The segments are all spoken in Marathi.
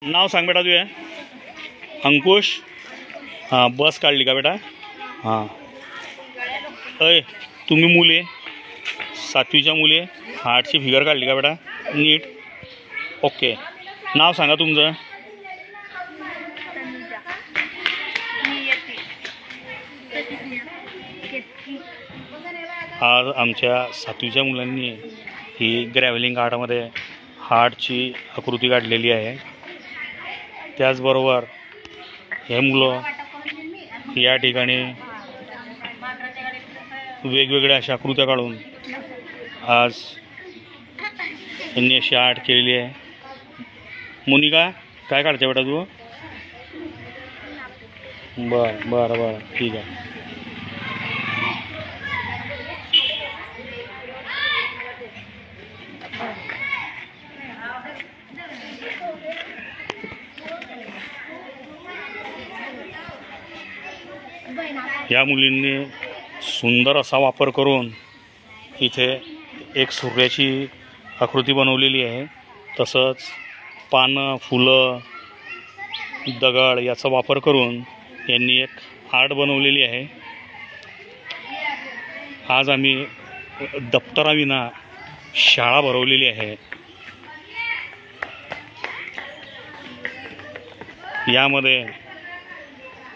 नाव सांग बेटा तुझे. अंकुश. हां बस काढली का बेटा. हां अय तुम्ही मुले 7वीच्या मुले 8ची फिगर काढली का बेटा नीट. ओके नाव सांगा तुमचं. आज आमच्या 7वीच्या मुलांनी ही ग्रॅव्हलिंग आर्टमध्ये हार्टची आकृती काढलेली आहे. त्याचबरोबर हे मुलं या ठिकाणी वेगवेगळ्या अशा आकृत्या काढून आज यांनी अशी आर्ट केलेली आहे. मोनिका काय काढते बेटा तू. बरं बरं बरं ठीक आहे. या मुलींनी सुंदर असा वापर करून इथे एक सूर्याची आकृती बनवलेली आहे. तसंच पानं फुलं दगड याचा वापर करून यांनी एक आर्ट बनवलेली आहे. आज आम्ही दप्तराविना शाळा भरवलेली आहे. यामध्ये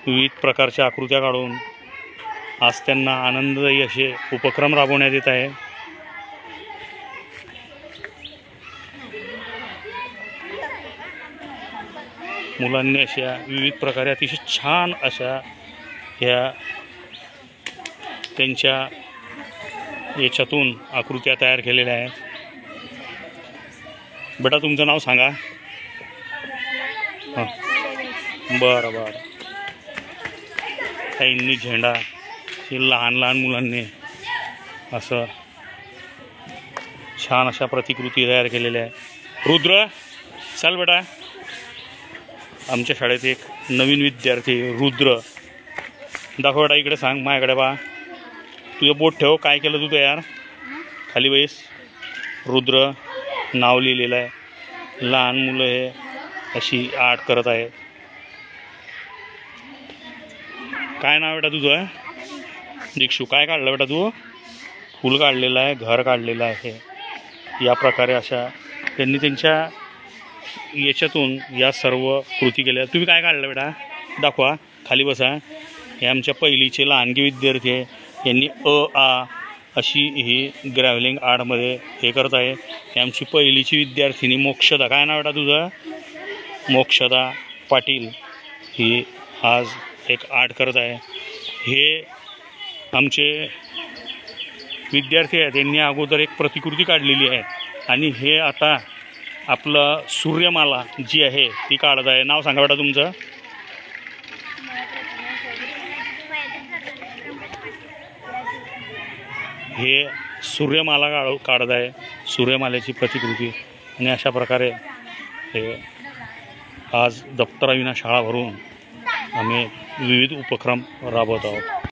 विविध प्रकारच्या आकृत्या काढून आज त्यांना आनंददायी असे उपक्रम राबवण्यात येत आहे. मुलांनी अशा विविध प्रकारे अतिशय छान अशा ह्या त्यांच्या याच्यातून आकृत्या तयार केलेल्या आहेत. बेटा तुमचं नाव सांगा. हां बरं बरं. काहींनी झेंडा हे लहान लहान मुलांनी असं छान अशा प्रतिकृती तयार केलेल्या आहे. रुद्र चल बेटा. आमच्या शाळेत एक नवीन विद्यार्थी रुद्र दाखव बेटा. इकडे सांग माझ्याकडे बा. तुझं बोट ठेव. काय केलं तू तयार. खाली बैस. रुद्र नाव लिहिलेलं आहे. लहान मुलं हे अशी आर्ट करत आहेत. काय नाव बेटा तुझं. दीक्षू काय काढलं बेटा तू. फूल काढलेलं आहे घर काढलेलं आहे. या प्रकारे अशा त्यांनी त्यांच्या याच्यातून या सर्व कृती केल्या. तुम्ही काय काढलं बेटा दाखवा. खाली बसा. हे आमच्या पहिलीचे लहानगे विद्यार्थी आहे. यांनी आ अशी ही ग्रॅव्हलिंग आर्टमध्ये हे करत आहे. ही आमची पहिलीची विद्यार्थिनी मोक्षदा. काय नाव बेटा तुझं. मोक्षदा पाटील ही आज एक आर्ट करत आहे. हे आमचे विद्यार्थी आहेत. यांनी अगोदर एक प्रतिकृती काढलेली आहे आणि हे आता आपलं सूर्यमाला जी आहे ती काढत आहे. नाव सांगा बेटा तुमचं. हे सूर्यमाला काढत आहे. सूर्यमालेची प्रतिकृती. आणि अशा प्रकारे हे आज दप्तराविना शाळा भरून आम्ही विविध उपक्रम राबवत आहोत.